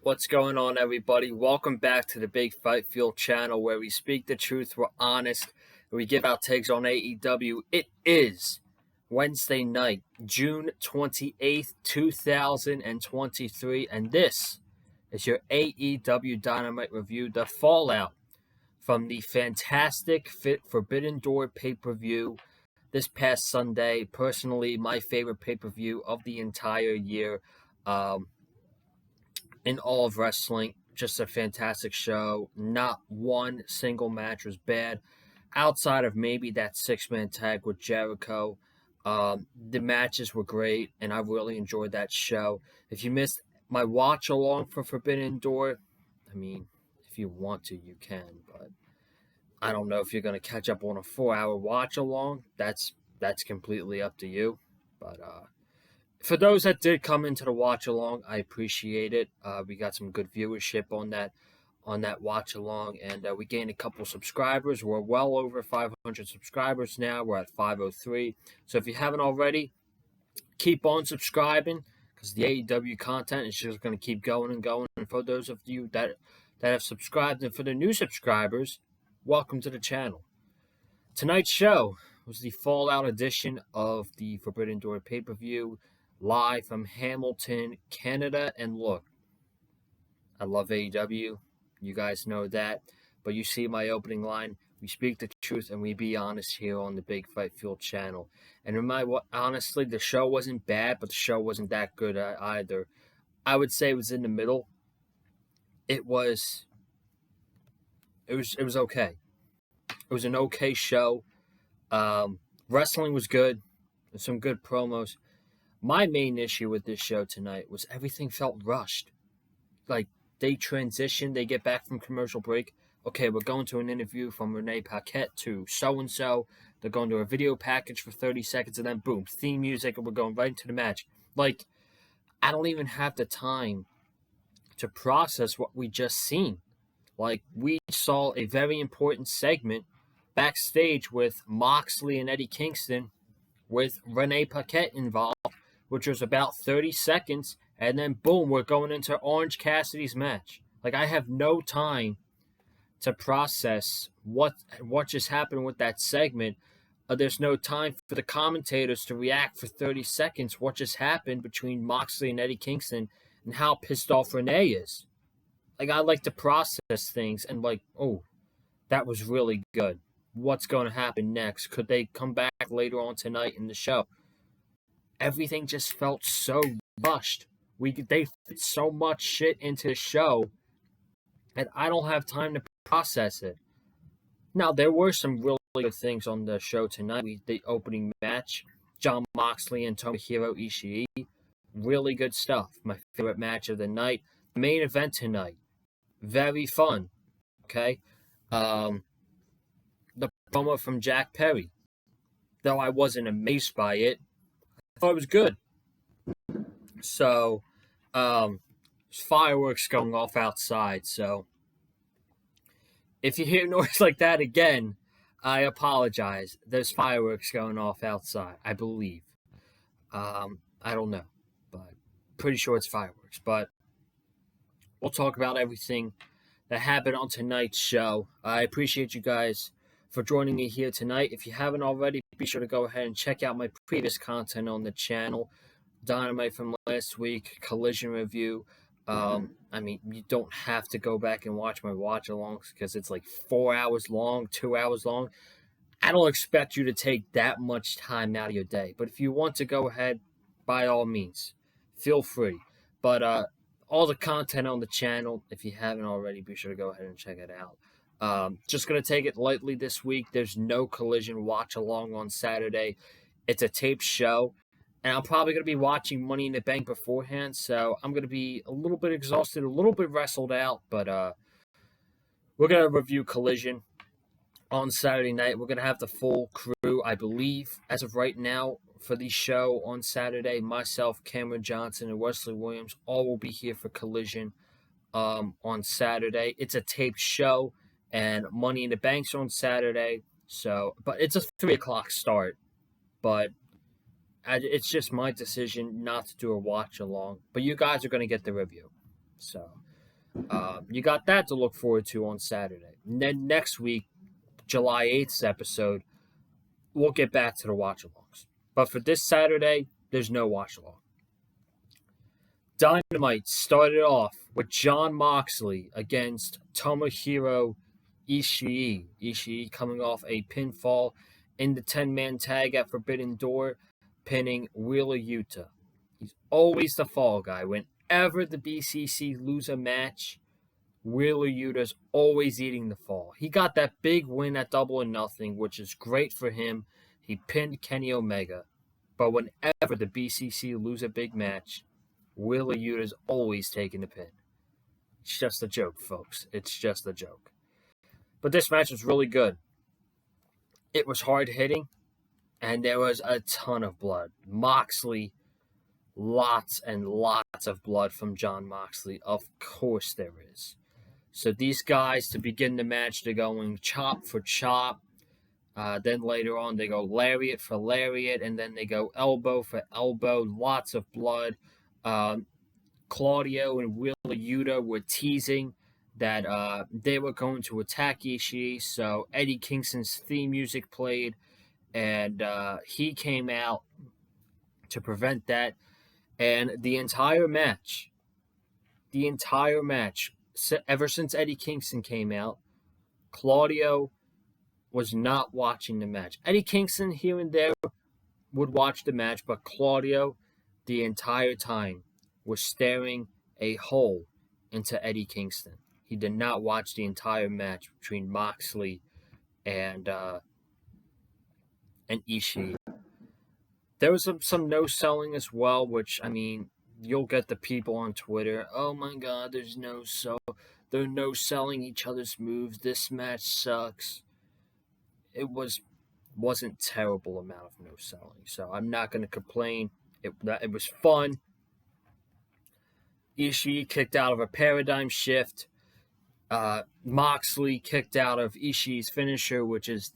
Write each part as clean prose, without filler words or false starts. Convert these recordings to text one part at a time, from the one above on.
What's going on, everybody? Welcome back to the Big Fight Fuel channel where we speak the truth, we're honest, and we give our takes on AEW. It is Wednesday night, June 28th, 2023, and this is your AEW Dynamite review, the fallout from the fantastic Forbidden Door pay-per-view this past Sunday. Personally, my favorite pay-per-view of the entire year. In all of wrestling, just a fantastic show. Not one single match was bad, outside of maybe that six-man tag with Jericho. The matches were great, and I really enjoyed that show. If you missed my watch-along for Forbidden Door, if you want to, you can, but I don't know if you're going to catch up on a 4-hour watch-along. That's completely up to you, but for those that did come into the watch along, I appreciate it. We got some good viewership on that watch along, and we gained a couple subscribers. We're well over 500 subscribers now. We're at 503. So if you haven't already, keep on subscribing because the AEW content is just going to keep going and going. And for those of you that have subscribed, and for the new subscribers, welcome to the channel. Tonight's show was the Fallout edition of the Forbidden Door pay-per-view, live from Hamilton, Canada. And look, I love AEW. You guys know that. But you see my opening line. We speak the truth and we be honest here on the Big Fight Fuel channel. And honestly, the show wasn't bad, but the show wasn't that good either. I would say it was in the middle. It was okay. It was an okay show. Wrestling was good. There's some good promos. My main issue with this show tonight was everything felt rushed. Like, they transition, they get back from commercial break. Okay, we're going to an interview from Renee Paquette to so-and-so. They're going to a video package for 30 seconds, and then boom, theme music, and we're going right into the match. Like, I don't even have the time to process what we just seen. Like, we saw a very important segment backstage with Moxley and Eddie Kingston with Renee Paquette involved, which was about 30 seconds, and then boom, we're going into Orange Cassidy's match. Like, I have no time to process what just happened with that segment. There's no time for the commentators to react for 30 seconds what just happened between Moxley and Eddie Kingston and how pissed off Renee is. Like, I like to process things and like, oh, that was really good. What's going to happen next? Could they come back later on tonight in the show? Everything just felt so rushed. They fit so much shit into the show, and I don't have time to process it. Now, there were some really good things on the show tonight. The opening match, Jon Moxley and Tomohiro Ishii, really good stuff. My favorite match of the night. The main event tonight, very fun. Okay, the promo from Jack Perry, though I wasn't amazed by it, I thought it was good. So, fireworks going off outside. So, if you hear noise like that again, I apologize. There's fireworks going off outside, I believe. I don't know, but pretty sure it's fireworks. But we'll talk about everything that happened on tonight's show. I appreciate you guys for joining me here tonight. If you haven't already, be sure to go ahead and check out my previous content on the channel. Dynamite from last week, Collision review. You don't have to go back and watch my watch-alongs because it's like 4 hours long, 2 hours long. I don't expect you to take that much time out of your day. But if you want to go ahead, by all means, feel free. But all the content on the channel, if you haven't already, be sure to go ahead and check it out. Just going to take it lightly this week. There's no Collision watch-along on Saturday. It's a taped show. And I'm probably going to be watching Money in the Bank beforehand, so I'm going to be a little bit exhausted, a little bit wrestled out, but we're going to review Collision on Saturday night. We're going to have the full crew, I believe, as of right now, for the show on Saturday. Myself, Cameron Johnson, and Wesley Williams all will be here for Collision on Saturday. It's a taped show, and Money in the Bank's on Saturday, but it's a 3 o'clock start, but it's just my decision not to do a watch along, but you guys are going to get the review. So You got that to look forward to on Saturday. And then next week, July 8th's episode, we'll get back to the watch alongs. But for this Saturday, there's no watch along. Dynamite started off with Jon Moxley against Tomohiro Ishii. Ishii coming off a pinfall in the 10-man tag at Forbidden Door, pinning Wheeler Yuta. He's always the fall guy. Whenever the BCC lose a match, Wheeler Yuta's always eating the fall. He got that big win at Double or Nothing, which is great for him. He pinned Kenny Omega. But whenever the BCC lose a big match, Wheeler Yuta's always taking the pin. It's just a joke, folks. It's just a joke. But this match was really good. It was hard hitting, and there was a ton of blood. Moxley, lots and lots of blood from Jon Moxley. Of course there is. So these guys, to begin the match, they're going chop for chop. Then later on, they go lariat for lariat, and then they go elbow for elbow. Lots of blood. Claudio and Wheeler Yuta were teasing that they were going to attack Ishii, so Eddie Kingston's theme music played, and he came out to prevent that. And the entire match, ever since Eddie Kingston came out, Claudio was not watching the match. Eddie Kingston here and there would watch the match, but Claudio, the entire time, was staring a hole into Eddie Kingston. He did not watch the entire match between Moxley and Ishii. There was some no-selling as well, which, I mean, you'll get the people on Twitter, oh my god, they're no-selling each other's moves, this match sucks. It wasn't terrible amount of no-selling, so I'm not going to complain. It was fun. Ishii kicked out of a paradigm shift. Moxley kicked out of Ishii's finisher, which is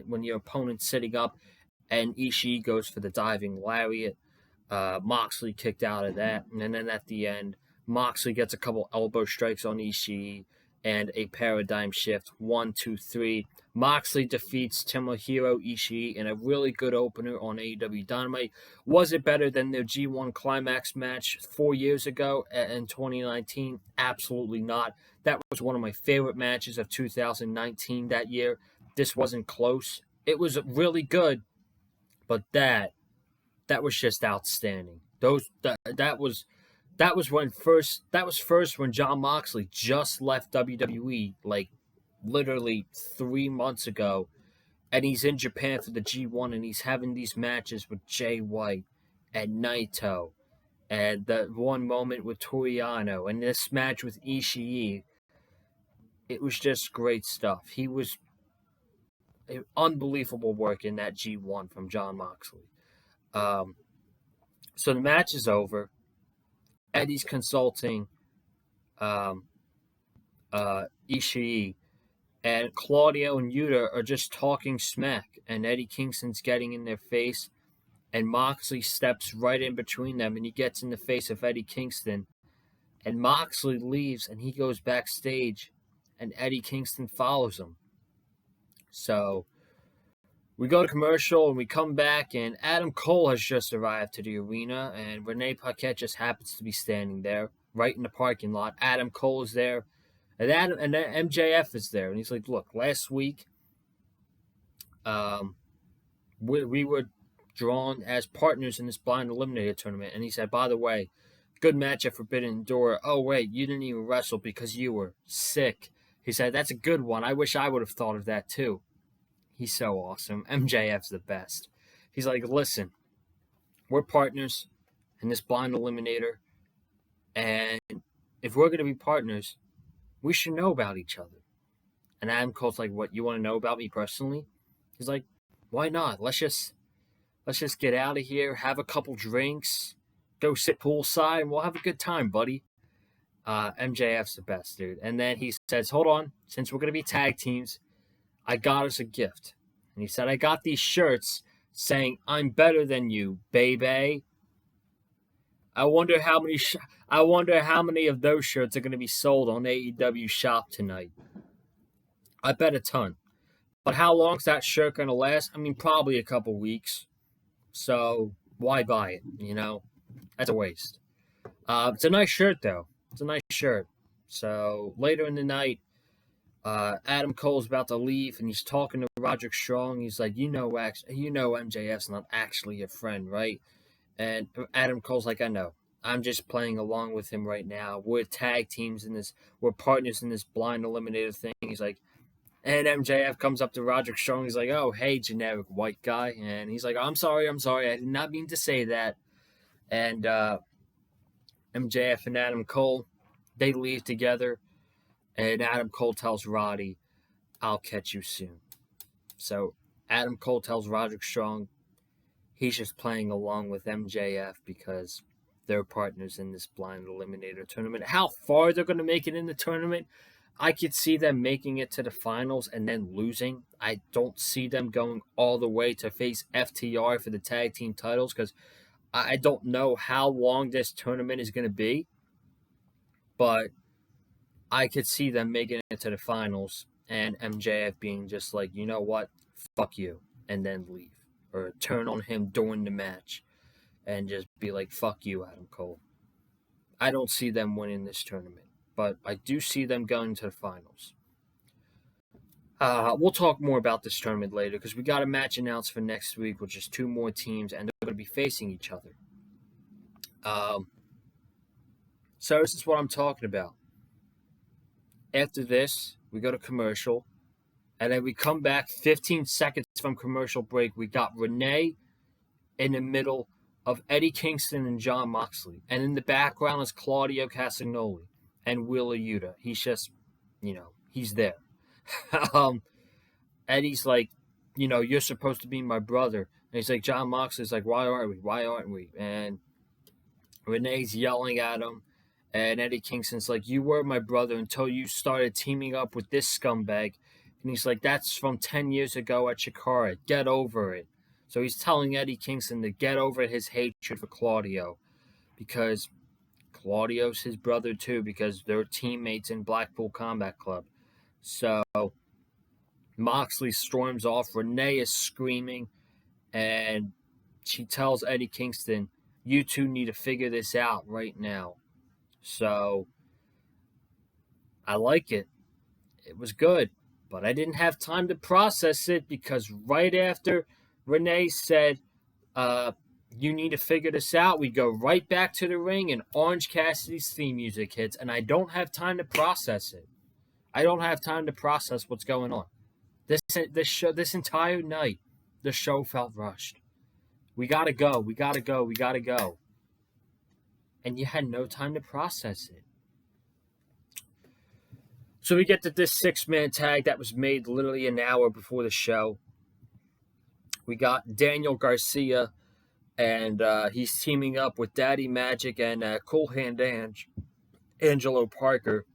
when your opponent's sitting up and Ishii goes for the diving lariat. Moxley kicked out of that. And then at the end, Moxley gets a couple elbow strikes on Ishii and a paradigm shift. 1, 2, 3. Moxley defeats Tomohiro Ishii in a really good opener on AEW Dynamite. Was it better than their G1 Climax match 4 years ago in 2019? Absolutely not. That was one of my favorite matches of 2019 that year. This wasn't close. It was really good, but that was just outstanding. That was first when Jon Moxley just left WWE, like literally 3 months ago, and he's in Japan for the G1, and he's having these matches with Jay White and Naito, and the one moment with Toriano, and this match with Ishii. It was just great stuff. He was unbelievable work in that G1 from Jon Moxley. So the match is over. Eddie's consulting Ishii, and Claudio and Yuta are just talking smack, and Eddie Kingston's getting in their face, and Moxley steps right in between them, and he gets in the face of Eddie Kingston, and Moxley leaves, and he goes backstage, and Eddie Kingston follows him. So we go to commercial, and we come back, and Adam Cole has just arrived to the arena, and Renee Paquette just happens to be standing there, right in the parking lot. Adam Cole is there, and MJF is there, and he's like, look, last week, we were drawn as partners in this blind eliminator tournament, and he said, by the way, good match at Forbidden Door. Oh, wait, you didn't even wrestle because you were sick. He said, that's a good one. I wish I would have thought of that, too. He's so awesome. MJF's the best. He's like, listen, we're partners in this blind eliminator, and if we're going to be partners, we should know about each other. And Adam Cole's like, what, you want to know about me personally? He's like, why not? Let's just get out of here, have a couple drinks, go sit poolside, and we'll have a good time, buddy. MJF's the best, dude. And then he says, hold on, since we're going to be tag teams, I got us a gift. And he said, I got these shirts saying, I'm better than you, baby. I wonder how many. I wonder how many of those shirts are going to be sold on AEW Shop tonight. I bet a ton. But how long's that shirt going to last? I mean, probably a couple weeks. So why buy it? That's a waste. It's a nice shirt though. It's a nice shirt. So later in the night, Adam Cole's about to leave, and he's talking to Roderick Strong. He's like, MJF's not actually a friend, right? And Adam Cole's like, I know. I'm just playing along with him right now. We're tag teams in this. We're partners in this blind eliminator thing. He's like, and MJF comes up to Roderick Strong. He's like, oh, hey, generic white guy. And he's like, I'm sorry. I did not mean to say that. And MJF and Adam Cole, they leave together. And Adam Cole tells Roddy, I'll catch you soon. So Adam Cole tells Roderick Strong he's just playing along with MJF because they're partners in this blind eliminator tournament. How far they're going to make it in the tournament, I could see them making it to the finals and then losing. I don't see them going all the way to face FTR for the tag team titles because I don't know how long this tournament is going to be. But I could see them making it to the finals and MJF being just like, you know what, fuck you, and then leave. Or turn on him during the match and just be like, fuck you, Adam Cole. I don't see them winning this tournament, but I do see them going to the finals. We'll talk more about this tournament later because we got a match announced for next week, which is 2 more teams, and they're going to be facing each other. So this is what I'm talking about. After this, we go to commercial, and then we come back 15 seconds from commercial break. We got Renee in the middle of Eddie Kingston and Jon Moxley. And in the background is Claudio Castagnoli and Wheeler Yuta. He's just, he's there. Eddie's like, you're supposed to be my brother. And he's like, Jon Moxley's like, why aren't we? Why aren't we? And Renee's yelling at him. And Eddie Kingston's like, you were my brother until you started teaming up with this scumbag. And he's like, that's from 10 years ago at Chikara. Get over it. So he's telling Eddie Kingston to get over his hatred for Claudio. Because Claudio's his brother too. Because they're teammates in Blackpool Combat Club. So Moxley storms off. Renee is screaming. And she tells Eddie Kingston, you two need to figure this out right now. So, I like it. It was good. But I didn't have time to process it because right after Renee said, you need to figure this out, we go right back to the ring and Orange Cassidy's theme music hits. And I don't have time to process it. I don't have time to process what's going on. This entire night, the show felt rushed. We gotta go. And you had no time to process it. So we get to this 6-man tag that was made literally an hour before the show. We got Daniel Garcia, and he's teaming up with Daddy Magic and Cool Hand Angelo Parker.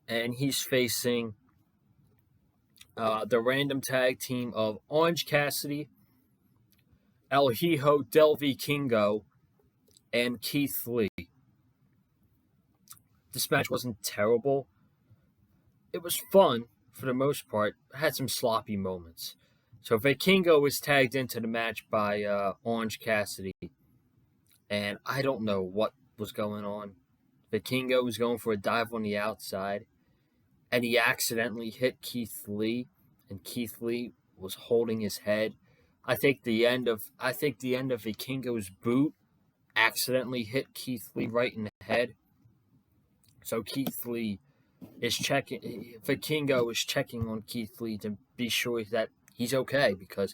And he's facing the random tag team of Orange Cassidy, El Hijo del Vikingo, and Keith Lee. This match wasn't terrible. It was fun for the most part. It had some sloppy moments. So Vikingo was tagged into the match by Orange Cassidy. And I don't know what was going on. Vikingo was going for a dive on the outside. And he accidentally hit Keith Lee. And Keith Lee was holding his head. I think the end of Vikingo's boot accidentally hit Keith Lee right in the head. So Keith Lee is Vikingo is checking on Keith Lee to be sure that he's okay because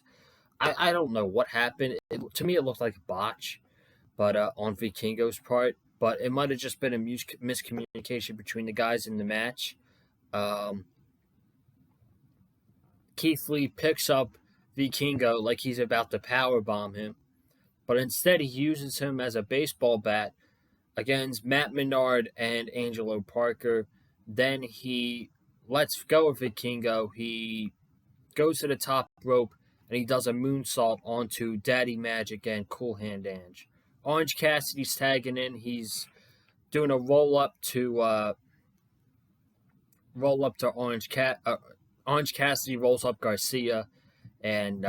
I don't know what happened. To me, it looked like a botch, but on Vikingo's part. But it might have just been a miscommunication between the guys in the match. Keith Lee picks up Vikingo like he's about to powerbomb him, but instead he uses him as a baseball bat against Matt Menard and Angelo Parker. Then he lets go of Vikingo. He goes to the top rope and he does a moonsault onto Daddy Magic and Cool Hand Ange. Orange Cassidy's tagging in. He's doing a roll up to Orange Cassidy rolls up Garcia, and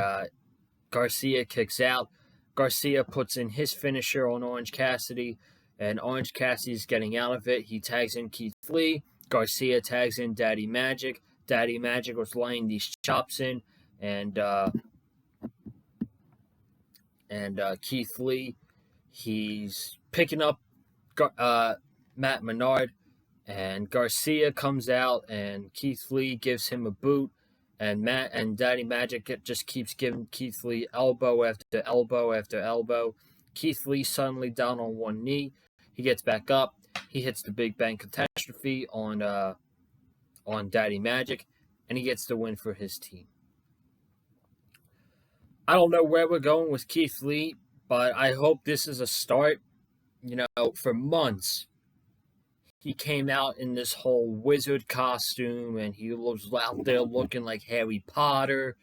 Garcia kicks out. Garcia puts in his finisher on Orange Cassidy, and Orange Cassidy's getting out of it. He tags in Keith Lee. Garcia tags in Daddy Magic. Daddy Magic was laying these chops in, and Keith Lee, he's picking up Matt Menard, and Garcia comes out, and Keith Lee gives him a boot, and Daddy Magic just keeps giving Keith Lee elbow after elbow after elbow. Keith Lee suddenly down on one knee. He gets back up. He hits the Big Bang Catastrophe on Daddy Magic, and he gets the win for his team. I don't know where we're going with Keith Lee, but I hope this is a start. For months, he came out in this whole wizard costume, and he was out there looking like Harry Potter,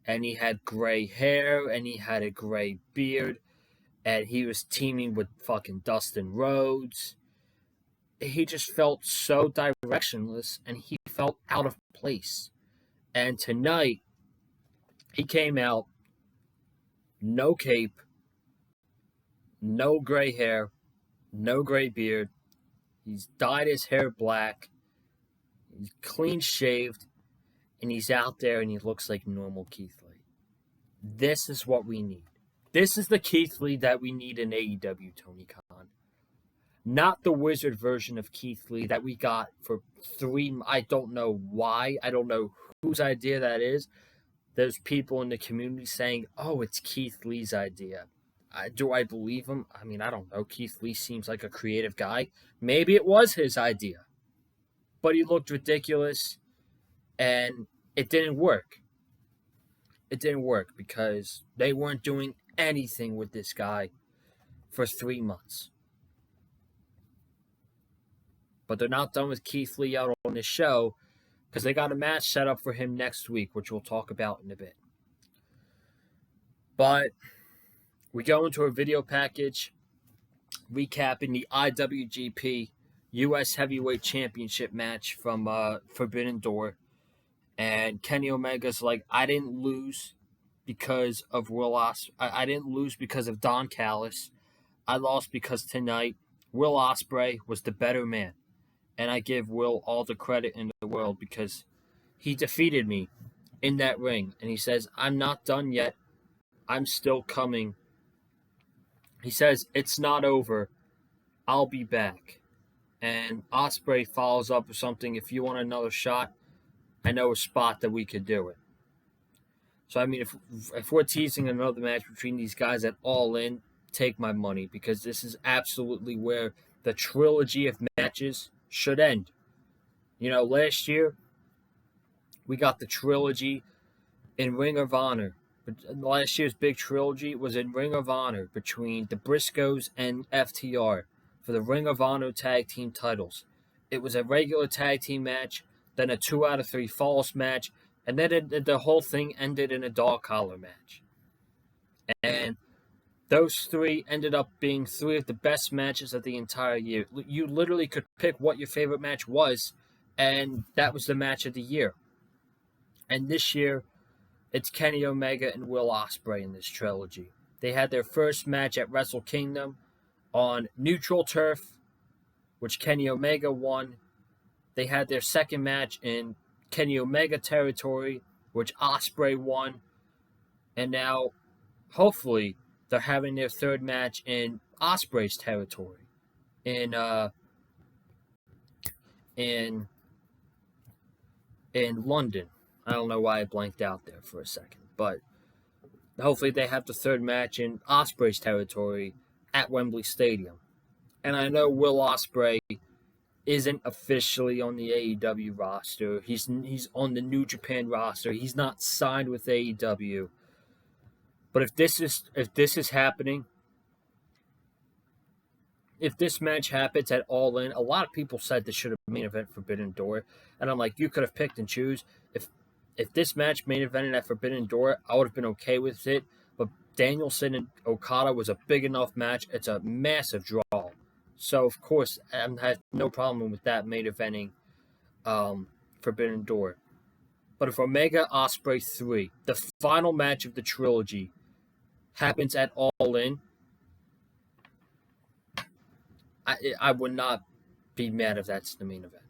and he had gray hair, and he had a gray beard, and he was teaming with fucking Dustin Rhodes. He just felt so directionless, and he felt out of place. And tonight, he came out, no cape, no gray hair, no gray beard. He's dyed his hair black. He's clean shaved. And he's out there and he looks like normal Keith Lee. This is what we need. This is the Keith Lee that we need in AEW, Tony Khan. Not the wizard version of Keith Lee that we got for 3. I don't know why. I don't know whose idea that is. There's people in the community saying, oh, it's Keith Lee's idea. Do I believe him? I mean, I don't know. Keith Lee seems like a creative guy. Maybe it was his idea. But he looked ridiculous, and it didn't work. It didn't work because they weren't doing anything with this guy for 3 months. But they're not done with Keith Lee out on this show because they got a match set up for him next week, which we'll talk about in a bit. But we go into a video package recapping the IWGP U.S. Heavyweight Championship match from Forbidden Door. And Kenny Omega's like, I didn't lose because of Will Ospreay. I didn't lose because of Don Callis. I lost because tonight Will Ospreay was the better man. And I give Will all the credit in the world because he defeated me in that ring. And he says, I'm not done yet. I'm still coming. He says, it's not over. I'll be back. And Ospreay follows up with something. If you want another shot, I know a spot that we could do it. So, I mean, if we're teasing another match between these guys at All In, take my money. Because this is absolutely where the trilogy of matches should end. Last year, we got the trilogy in Ring of Honor. Last year's big trilogy was in Ring of Honor between the Briscoes and FTR for the Ring of Honor tag team titles. It was a regular tag team match, then a 2 out of 3 falls match, and then the whole thing ended in a dog collar match. And those 3 ended up being 3 of the best matches of the entire year. You literally could pick what your favorite match was, and that was the match of the year. And this year, it's Kenny Omega and Will Ospreay in this trilogy. They had their first match at Wrestle Kingdom on neutral turf, which Kenny Omega won. They had their second match in Kenny Omega territory, which Ospreay won. And now, hopefully, they're having their third match in Ospreay's territory in London. I don't know why I blanked out there for a second, but hopefully they have the third match in Ospreay's territory at Wembley Stadium. And I know Will Ospreay isn't officially on the AEW roster. He's on the New Japan roster. He's not signed with AEW. But if this is happening, if this match happens at All In, a lot of people said this should have been main event Forbidden Door, and I'm like, you could have picked and choose. If this match main evented at Forbidden Door, I would have been okay with it. But Danielson and Okada was a big enough match. It's a massive draw. So, of course, I have no problem with that main eventing Forbidden Door. But if Omega Ospreay 3, the final match of the trilogy, happens at All In, I would not be mad if that's the main event.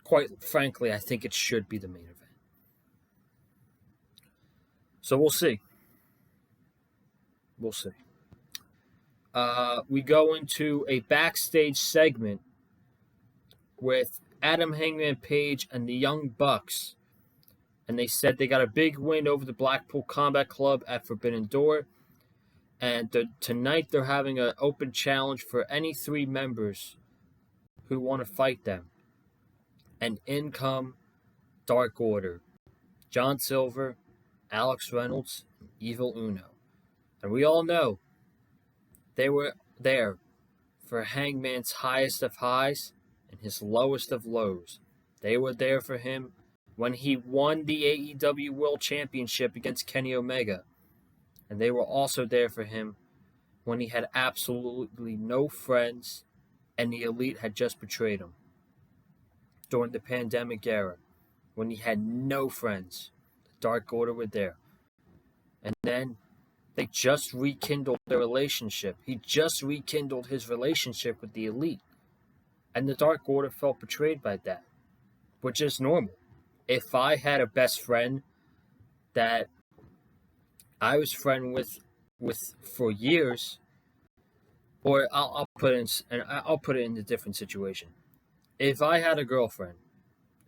Quite frankly, I think it should be the main event. So we'll see. We'll see. We go into a backstage segment with Adam Hangman Page and the Young Bucks. And they said they got a big win over the Blackpool Combat Club at Forbidden Door. And tonight they're having an open challenge for any 3 members who want to fight them. And in come Dark Order, John Silver, Alex Reynolds, and Evil Uno. And we all know they were there for Hangman's highest of highs and his lowest of lows. They were there for him when he won the AEW World Championship against Kenny Omega. And they were also there for him when he had absolutely no friends and the Elite had just betrayed him. During the pandemic era, when he had no friends, the Dark Order were there. And then they just rekindled their relationship. He just rekindled his relationship with the Elite. And the Dark Order felt betrayed by that, which is normal. If I had a best friend that I was friend with for years, or I'll put it in a different situation. If I had a girlfriend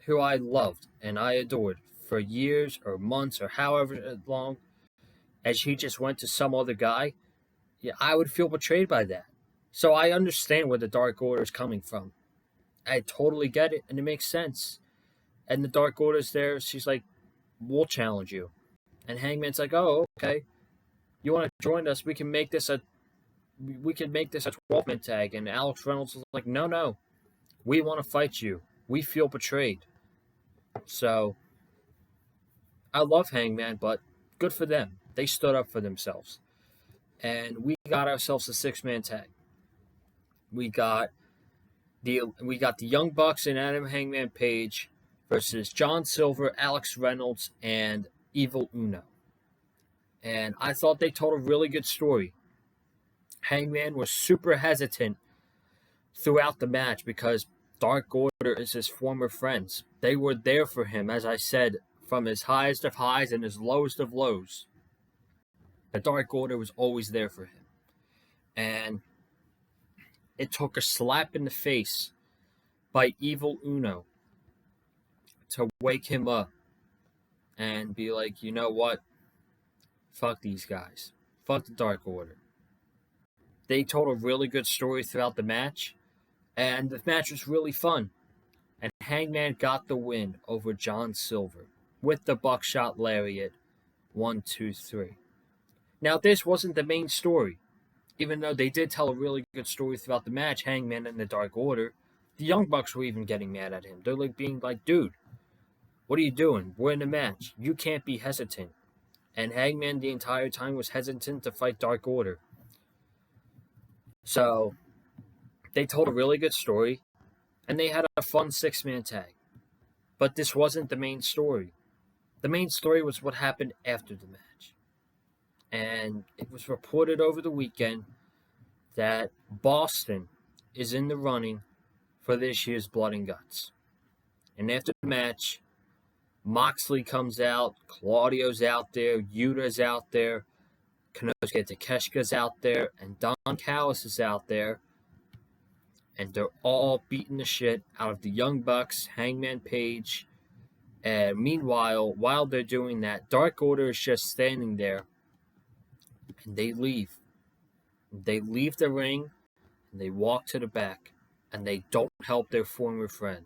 who I loved and I adored for years or months or however long, and she just went to some other guy, yeah, I would feel betrayed by that. So I understand where the Dark Order is coming from. I totally get it, and it makes sense. And the Dark Order's there. She's like, we'll challenge you. And Hangman's like, oh, okay. You want to join us? We can make this a 12-man tag. And Alex Reynolds was like, no. We want to fight you. We feel betrayed. So I love Hangman, but good for them. They stood up for themselves. And we got ourselves a 6-man tag. We got the Young Bucks and Adam Hangman Page versus John Silver, Alex Reynolds, and Evil Uno. And I thought they told a really good story. Hangman was super hesitant throughout the match because Dark Order is his former friends. They were there for him, as I said, from his highest of highs and his lowest of lows. The Dark Order was always there for him. And it took a slap in the face by Evil Uno to wake him up and be like, you know what? Fuck these guys. Fuck the Dark Order. They told a really good story throughout the match, and the match was really fun. And Hangman got the win over John Silver with the buckshot lariat. 1, 2, 3. Now, this wasn't the main story. Even though they did tell a really good story throughout the match, Hangman and the Dark Order, the Young Bucks were even getting mad at him. They're like being like, dude, what are you doing? We're in a match. You can't be hesitant. And Hangman the entire time was hesitant to fight Dark Order. So, they told a really good story, and they had a fun 6-man tag. But this wasn't the main story. The main story was what happened after the match. And it was reported over the weekend that Boston is in the running for this year's Blood and Guts. And after the match, Moxley comes out, Claudio's out there, Yuta's out there, Konosuke Takeshita's out there, and Don Callis is out there. And they're all beating the shit out of the Young Bucks, Hangman Page. And meanwhile, while they're doing that, Dark Order is just standing there. And they leave. They leave the ring, and they walk to the back. And they don't help their former friend.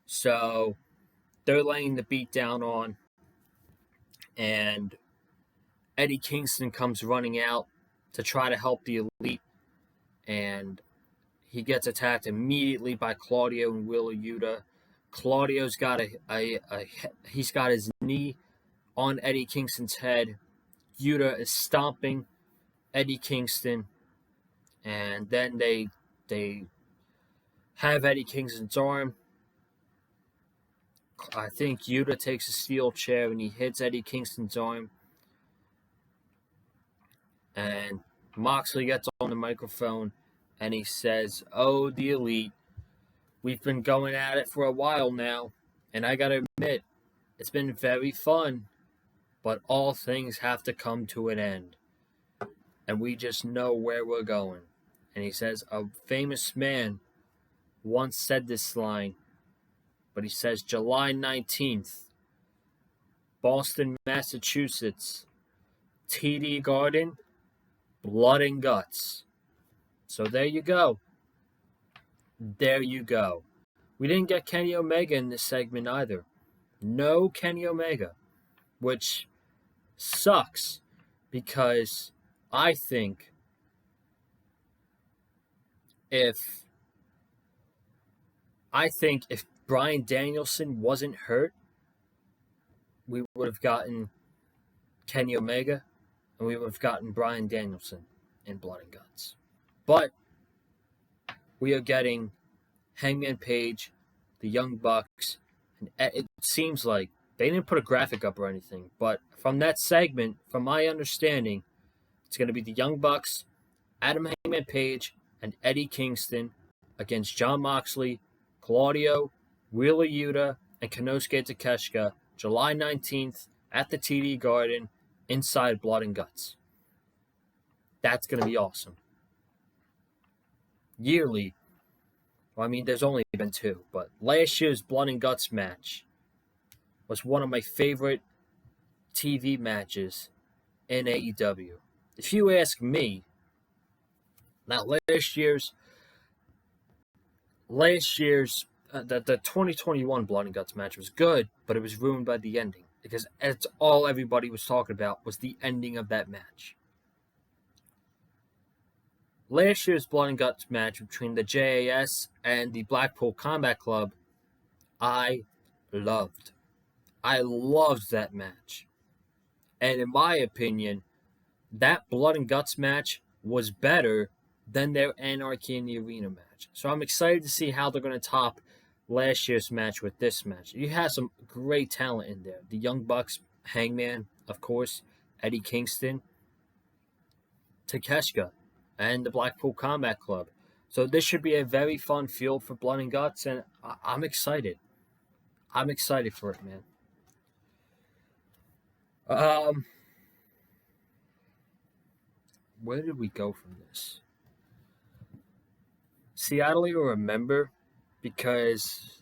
So, they're laying the beat down on. And Eddie Kingston comes running out to try to help the Elite. And he gets attacked immediately by Claudio and Wheeler Yuta. Claudio's got he's got his knee on Eddie Kingston's head, Yuta is stomping Eddie Kingston, and then they have Eddie Kingston's arm. I think Yuta takes a steel chair and he hits Eddie Kingston's arm. And Moxley gets on the microphone and he says, "Oh, the Elite, we've been going at it for a while now, and I gotta admit, it's been very fun, but all things have to come to an end. And we just know where we're going." And he says, "A famous man once said this line, but he says July 19th, Boston, Massachusetts, TD Garden, blood and guts." So there you go. There you go. We didn't get Kenny Omega in this segment either. No Kenny Omega, which sucks because I think if Bryan Danielson wasn't hurt, we would have gotten Kenny Omega and we would have gotten Bryan Danielson in Blood and Guts. But we are getting Hangman Page, the Young Bucks, and it seems like they didn't put a graphic up or anything, but from that segment, from my understanding, it's going to be the Young Bucks, Adam Hangman Page, and Eddie Kingston against Jon Moxley, Claudio, Wheeler Yuta, and Konosuke Takeshita, July 19th at the TD Garden inside Blood and Guts. That's going to be awesome. Yearly, well, I mean, there's only been two, but last year's Blood and Guts match was one of my favorite TV matches in AEW. If you ask me, now last year's the 2021 Blood and Guts match was good, but it was ruined by the ending because it's all everybody was talking about was the ending of that match. Last year's Blood and Guts match between the JAS and the Blackpool Combat Club, I loved. I loved that match. And in my opinion, that Blood and Guts match was better than their Anarchy in the Arena match. So I'm excited to see how they're going to top last year's match with this match. You have some great talent in there. The Young Bucks, Hangman, of course, Eddie Kingston, Takeshita, and the Blackpool Combat Club. So this should be a very fun field for Blood and Guts, and I'm excited. I'm excited for it, man. Where did we go from this? See, I don't even remember because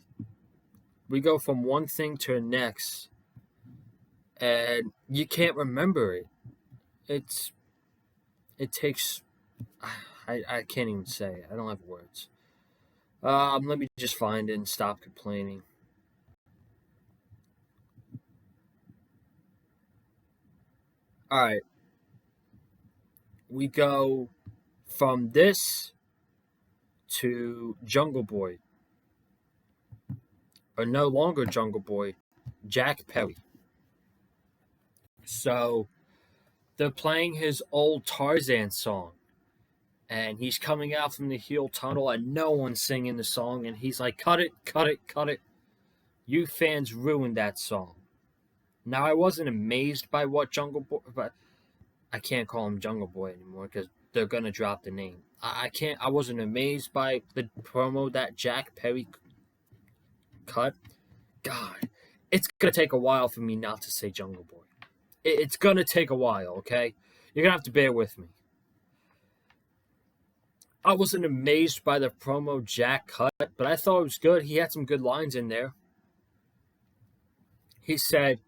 we go from one thing to the next and you can't remember it. It takes I can't even say it. I don't have words. Let me just find it and stop complaining. Alright. We go from this to Jungle Boy. Or no longer Jungle Boy, Jack Perry. So they're playing his old Tarzan song. And he's coming out from the heel tunnel and no one's singing the song. And he's like, cut it, cut it, cut it. You fans ruined that song. Now, I wasn't amazed by what Jungle Boy... But I can't call him Jungle Boy anymore because they're going to drop the name. I wasn't amazed by the promo that Jack Perry cut. God, it's going to take a while for me not to say Jungle Boy. It's going to take a while, okay? You're going to have to bear with me. I wasn't amazed by the promo Jack cut, but I thought it was good. He had some good lines in there. He said,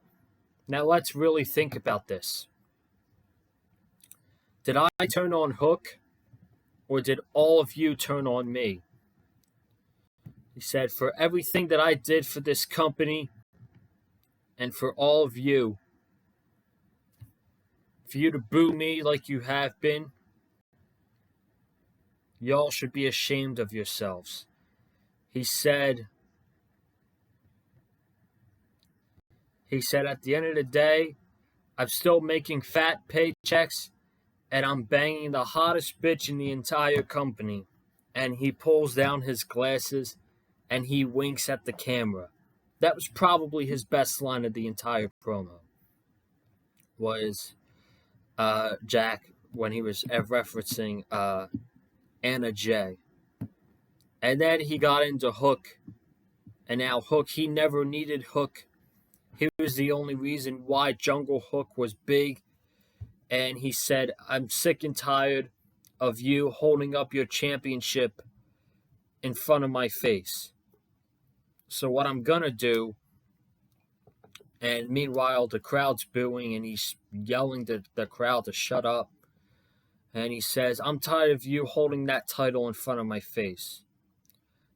"Now let's really think about this. Did I turn on Hook, or did all of you turn on me?" He said, "For everything that I did for this company, and for all of you, for you to boo me like you have been, y'all should be ashamed of yourselves." He said, "At the end of the day, I'm still making fat paychecks, and I'm banging the hottest bitch in the entire company. And he pulls down his glasses and he winks at the camera. That was probably his best line of the entire promo. Was Jack when he was referencing Anna Jay. And then he got into Hook. And now Hook, he never needed Hook. He was the only reason why Jungle Hook was big. And he said, I'm sick and tired of you holding up your championship in front of my face. So what I'm going to do, and meanwhile the crowd's booing and he's yelling to the crowd to shut up. And he says, I'm tired of you holding that title in front of my face.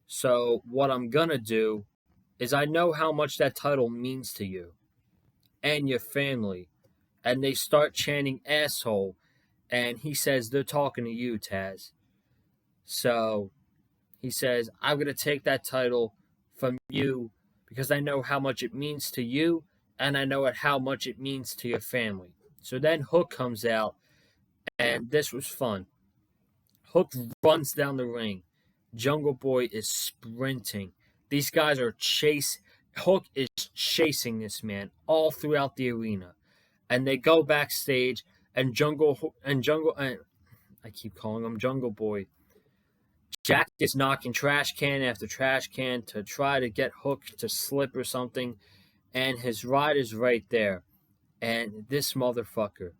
So what I'm going to do is I know how much that title means to you and your family. And they start chanting asshole. And he says, they're talking to you, Taz. So he says, I'm going to take that title from you because I know how much it means to you and I know how much it means to your family. So then Hook comes out, and this was fun. Hook runs down the ring. Jungle Boy is sprinting. These guys are chasing. Hook is chasing this man all throughout the arena. And they go backstage, and I keep calling him Jungle Boy. Jack is knocking trash can after trash can to try to get Hook to slip or something, and his ride is right there. And this motherfucker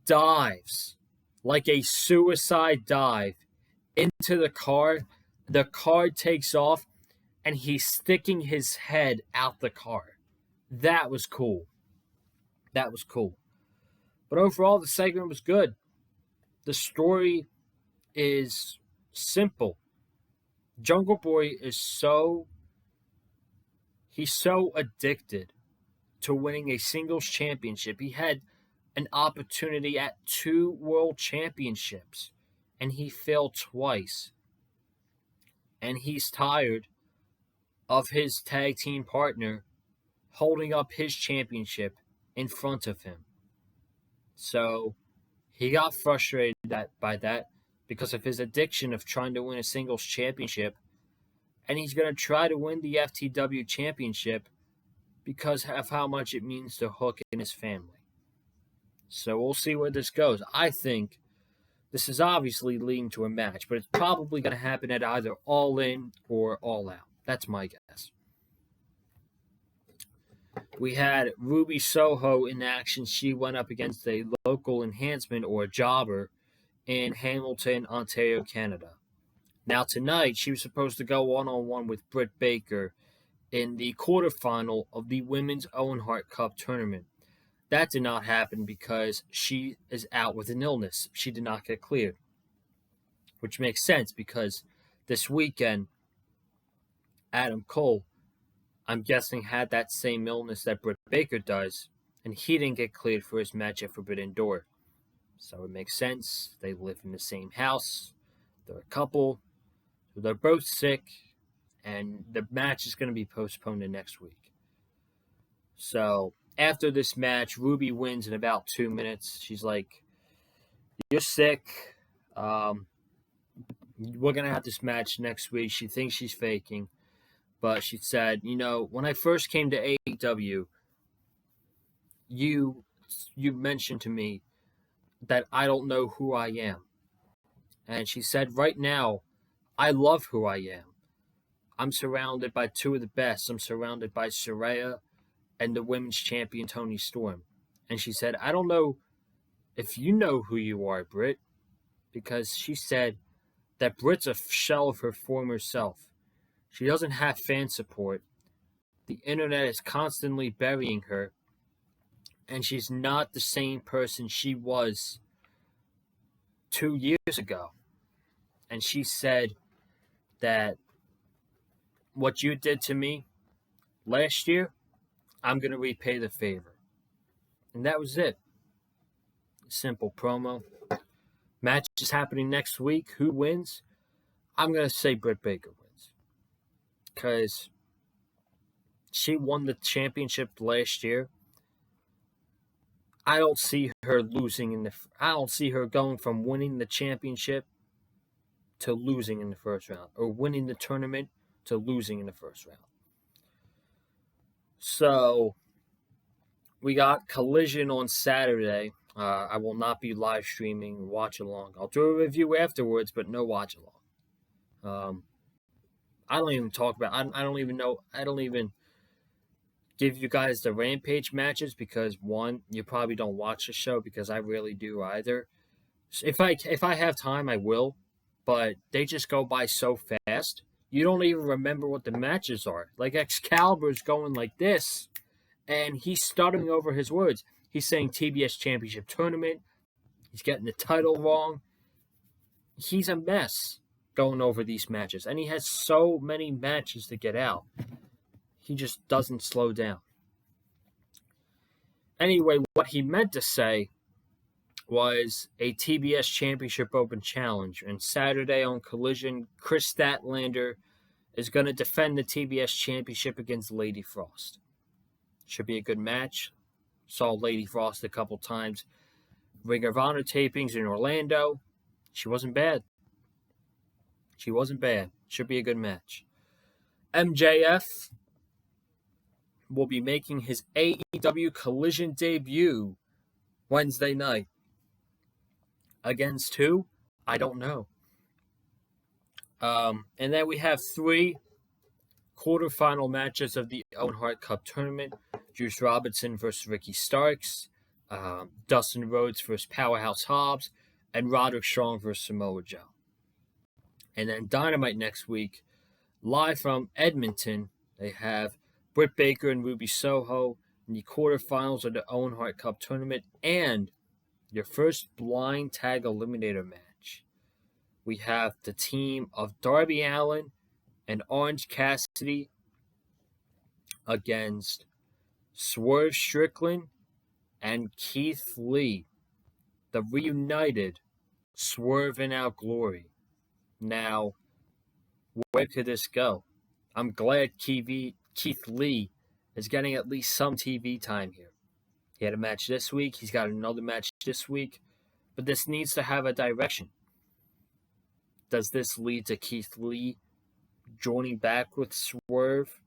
dives like a suicide dive into the car. The car takes off, and he's sticking his head out the car. That was cool. That was cool. But overall, the segment was good. The story is simple. Jungle Boy is he's so addicted to winning a singles championship. He had an opportunity at 2 world championships and he failed twice. And he's tired of his tag team partner holding up his championship in front of him. So he got frustrated by that because of his addiction of trying to win a singles championship. And he's going to try to win the FTW championship because of how much it means to Hook and his family. So we'll see where this goes. I think this is obviously leading to a match, but it's probably going to happen at either All In or All Out. That's my guess. We had Ruby Soho in action. She went up against a local enhancement or a jobber in Hamilton, Ontario, Canada. Now tonight, she was supposed to go one-on-one with Britt Baker in the quarterfinal of the Women's Owen Hart Cup tournament. That did not happen because she is out with an illness. She did not get cleared, which makes sense because this weekend, Adam Cole, I'm guessing, had that same illness that Britt Baker does, and he didn't get cleared for his match at Forbidden Door. So it makes sense. They live in the same house. They're a couple. So they're both sick, and the match is going to be postponed to next week. So after this match, Ruby wins in about 2 minutes. She's like, you're sick. We're going to have this match next week. She thinks she's faking. But she said, when I first came to AEW, you mentioned to me that I don't know who I am. And she said, right now, I love who I am. I'm surrounded by 2 of the best. I'm surrounded by Saraya and the women's champion, Toni Storm. And she said, I don't know if you know who you are, Britt, because she said that Britt's a shell of her former self. She doesn't have fan support. The internet is constantly burying her. And she's not the same person she was 2 years ago. And she said that what you did to me last year, I'm going to repay the favor. And that was it. Simple promo. Match is happening next week. Who wins? I'm going to say Britt Baker wins. Because she won the championship last year. I don't see her losing I don't see her going from winning the championship to losing in the first round, or winning the tournament to losing in the first round. So we got Collision on Saturday. I will not be live streaming or watch along. I'll do a review afterwards, but no watch along. I don't even talk about. I don't even know. I don't even give you guys the Rampage matches because one, you probably don't watch the show because I really do either. If I have time, I will, but they just go by so fast. You don't even remember what the matches are. Like Excalibur's going like this, and he's stuttering over his words. He's saying TBS Championship Tournament. He's getting the title wrong. He's a mess going over these matches, and he has so many matches to get out. He just doesn't slow down. Anyway, what he meant to say was a TBS Championship Open Challenge. And Saturday on Collision, Chris Statlander is going to defend the TBS Championship against Lady Frost. Should be a good match. Saw Lady Frost a couple times. Ring of Honor tapings in Orlando. She wasn't bad. Should be a good match. MJF will be making his AEW Collision debut Wednesday night. Against who? I don't know. And then we have 3 quarterfinal matches of the Owen Hart Cup tournament. Juice Robinson versus Ricky Starks. Dustin Rhodes versus Powerhouse Hobbs. And Roderick Strong versus Samoa Joe. And then Dynamite next week. Live from Edmonton, they have Britt Baker and Ruby Soho in the quarterfinals of the Owen Hart Cup tournament. And your first blind tag eliminator match. We have the team of Darby Allin and Orange Cassidy against Swerve Strickland and Keith Lee. The reunited Swerve in Our Glory. Now, where could this go? I'm glad Keith Lee is getting at least some TV time here. He had a match this week. He's got another match this week. But this needs to have a direction. Does this lead to Keith Lee joining back with Swerve?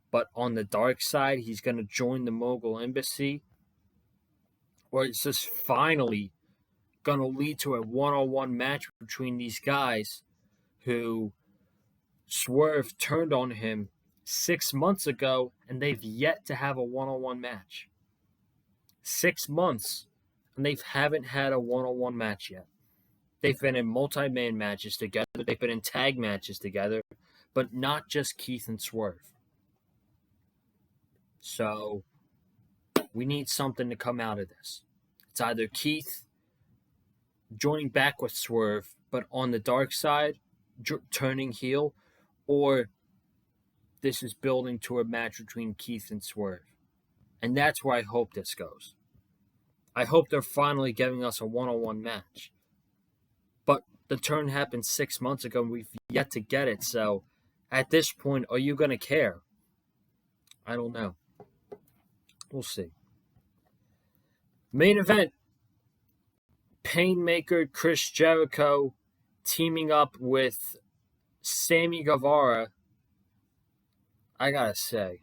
But on the dark side, he's going to join the Mogul Embassy? Or is this finally going to lead to a one-on-one match between these guys who Swerve turned on him 6 months ago, and they've yet to have a one-on-one match? 6 months, and they haven't had a one-on-one match yet. They've been in multi-man matches together. They've been in tag matches together, but not just Keith and Swerve. So, we need something to come out of this. It's either Keith joining back with Swerve, but on the dark side, turning heel, or this is building to a match between Keith and Swerve. And that's where I hope this goes. I hope they're finally giving us a one-on-one match. But the turn happened 6 months ago, and we've yet to get it. So, at this point, are you going to care? I don't know. We'll see. Main event. Painmaker Chris Jericho teaming up with Sammy Guevara. I gotta say,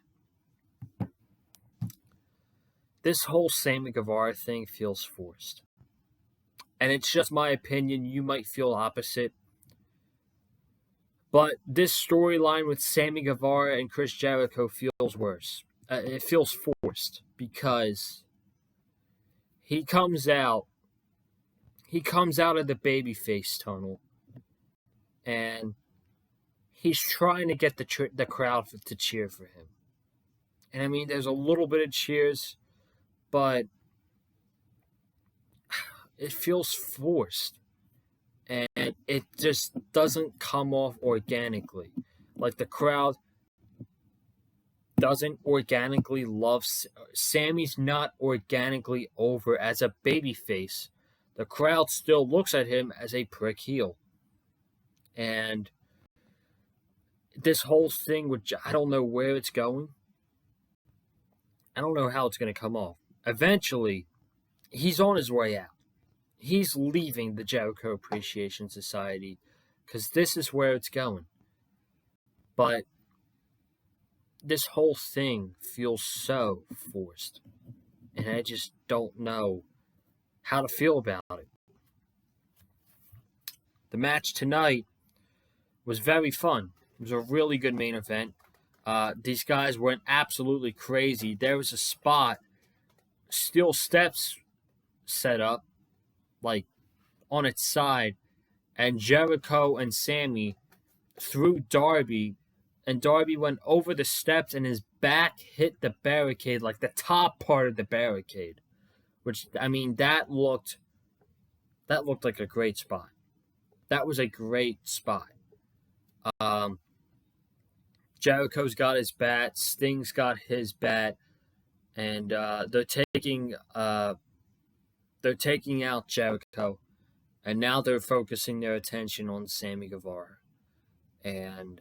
this whole Sammy Guevara thing feels forced. And it's just my opinion. You might feel opposite. But this storyline with Sammy Guevara and Chris Jericho feels worse. It feels forced because he comes out of the babyface tunnel, and he's trying to get the crowd to cheer for him. And I mean, there's a little bit of cheers, but it feels forced. And it just doesn't come off organically. Like, the crowd doesn't organically love... Sammy's not organically over as a babyface. The crowd still looks at him as a prick heel. And this whole thing, which I don't know where it's going. I don't know how it's going to come off. Eventually, he's on his way out. He's leaving the Jericho Appreciation Society because this is where it's going. But this whole thing feels so forced, and I just don't know how to feel about it. The match tonight was very fun. It was a really good main event. These guys went absolutely crazy. There was a spot, steel steps set up, like on its side, and Jericho and Sammy threw Darby, and Darby went over the steps and his back hit the barricade, like the top part of the barricade. Which, I mean, that looked like a great spot. That was a great spot. Jericho's got his bat, Sting's got his bat, and they're taking out Jericho, and now they're focusing their attention on Sammy Guevara. And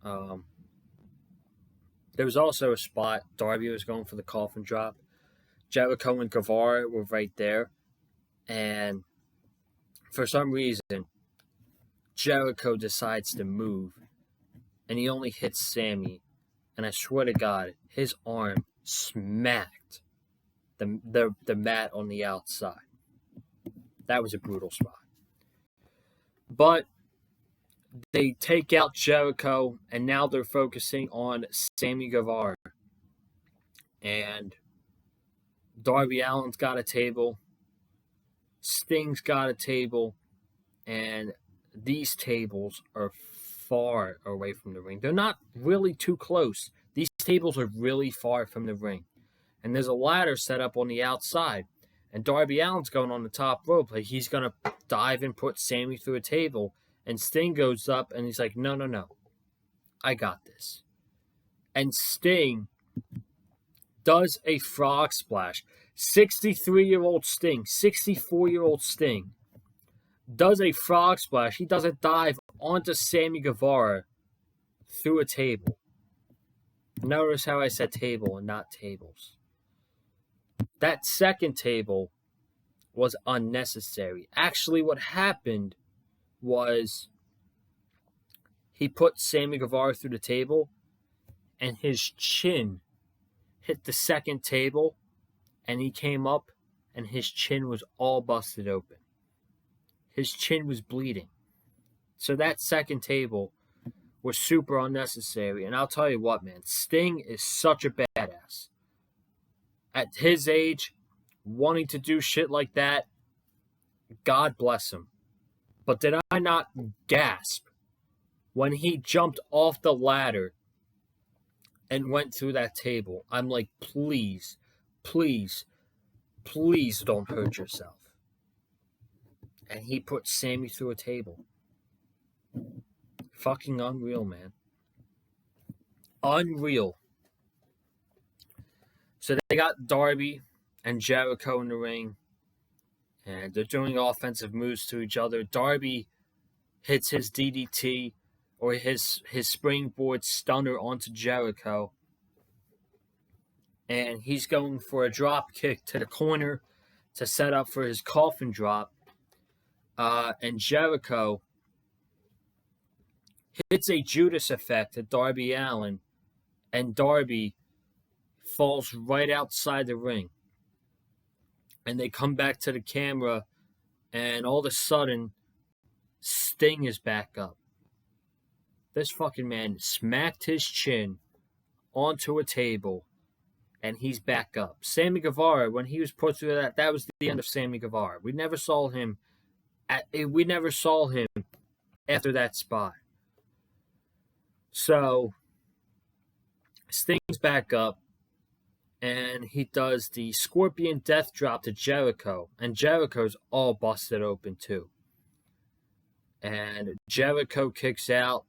there was also a spot Darby was going for the coffin drop. Jericho and Guevara were right there, and for some reason, Jericho decides to move, and he only hits Sammy, and I swear to God, his arm smacked the mat on the outside. That was a brutal spot. But they take out Jericho, and now they're focusing on Sammy Guevara. And Darby Allin's got a table, Sting's got a table, and these tables are far away from the ring. They're not really too close. These tables are really far from the ring. And there's a ladder set up on the outside. And Darby Allin's going on the top rope. Like he's going to dive and put Sammy through a table. And Sting goes up and he's like, no. I got this. And Sting does a frog splash. 63-year-old Sting, 64-year-old Sting does a frog splash. He does a dive onto Sammy Guevara through a table. Notice how I said table and not tables. That second table was unnecessary. Actually, what happened was he put Sammy Guevara through the table and his chin hit the second table and he came up and his chin was all busted open. His chin was bleeding. So that second table was super unnecessary. And I'll tell you what, man, Sting is such a badass. At his age, wanting to do shit like that, God bless him. But did I not gasp when he jumped off the ladder and went through that table? I'm like, please don't hurt yourself. And he put Sammy through a table. Fucking unreal, man. Unreal. So they got Darby and Jericho in the ring. And they're doing offensive moves to each other. Darby hits his DDT or his springboard stunner onto Jericho. And he's going for a drop kick to the corner to set up for his coffin drop. And Jericho hits a Judas effect to Darby Allin, and Darby falls right outside the ring. And they come back to the camera, and all of a sudden, Sting is back up. This fucking man smacked his chin onto a table, and he's back up. Sammy Guevara, when he was put through that was the end of Sammy Guevara. We never saw him after that spot. So Sting's back up, and he does the Scorpion Death Drop to Jericho, and Jericho's all busted open too. And Jericho kicks out,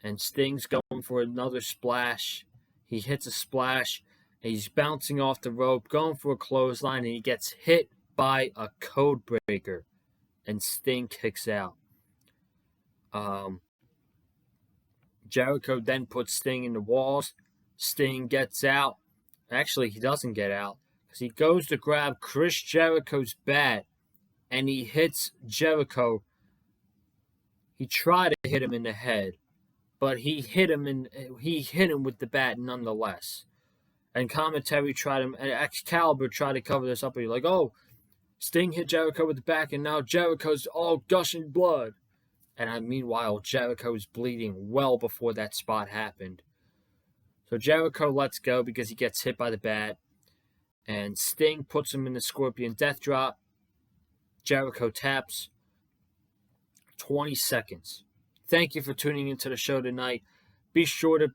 and Sting's going for another splash. He hits a splash, and he's bouncing off the rope, going for a clothesline, and he gets hit by a code breaker, and Sting kicks out. Jericho then puts Sting in the walls. Sting gets out, Actually, he doesn't get out because he goes to grab Chris Jericho's bat and he hits Jericho. He tried to hit him in the head, but he hit him with the bat nonetheless. And commentary tried him, and Excalibur tried to cover this up. He's like, "Oh, Sting hit Jericho with the back, and now Jericho's all gushing blood." And meanwhile, Jericho's bleeding well before that spot happened. So Jericho lets go because he gets hit by the bat, and Sting puts him in the Scorpion Death Drop. Jericho taps. 20 seconds. Thank you for tuning into the show tonight. Be sure to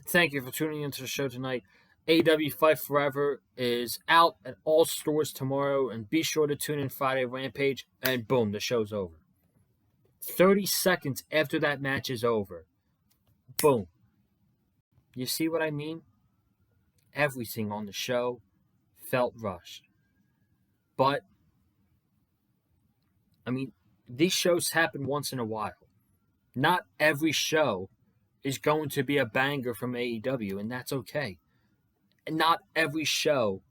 thank you for tuning into the show tonight. AEW Fight Forever is out at all stores tomorrow, and be sure to tune in Friday Rampage, and boom, the show's over. 30 seconds after that match is over, boom. You see what I mean? Everything on the show felt rushed. But, these shows happen once in a while. Not every show is going to be a banger from AEW, and that's okay. And not every show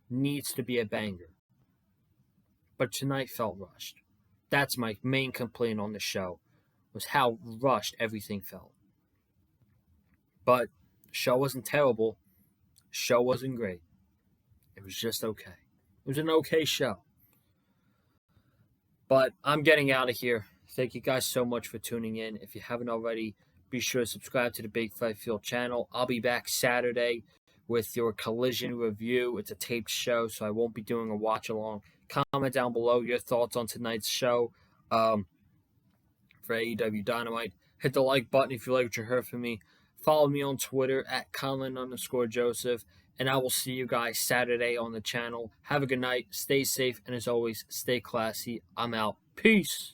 needs to be a banger. But tonight felt rushed. That's my main complaint on the show, was how rushed everything felt. But the show wasn't terrible. The show wasn't great. It was just okay. It was an okay show. But I'm getting out of here. Thank you guys so much for tuning in. If you haven't already, be sure to subscribe to the Big Fight Field channel. I'll be back Saturday with your Collision review. It's a taped show, so I won't be doing a watch-along. Comment down below your thoughts on tonight's show for AEW Dynamite. Hit the like button if you like what you heard from me. Follow me on Twitter at Colin_Joseph. And I will see you guys Saturday on the channel. Have a good night. Stay safe. And as always, stay classy. I'm out. Peace.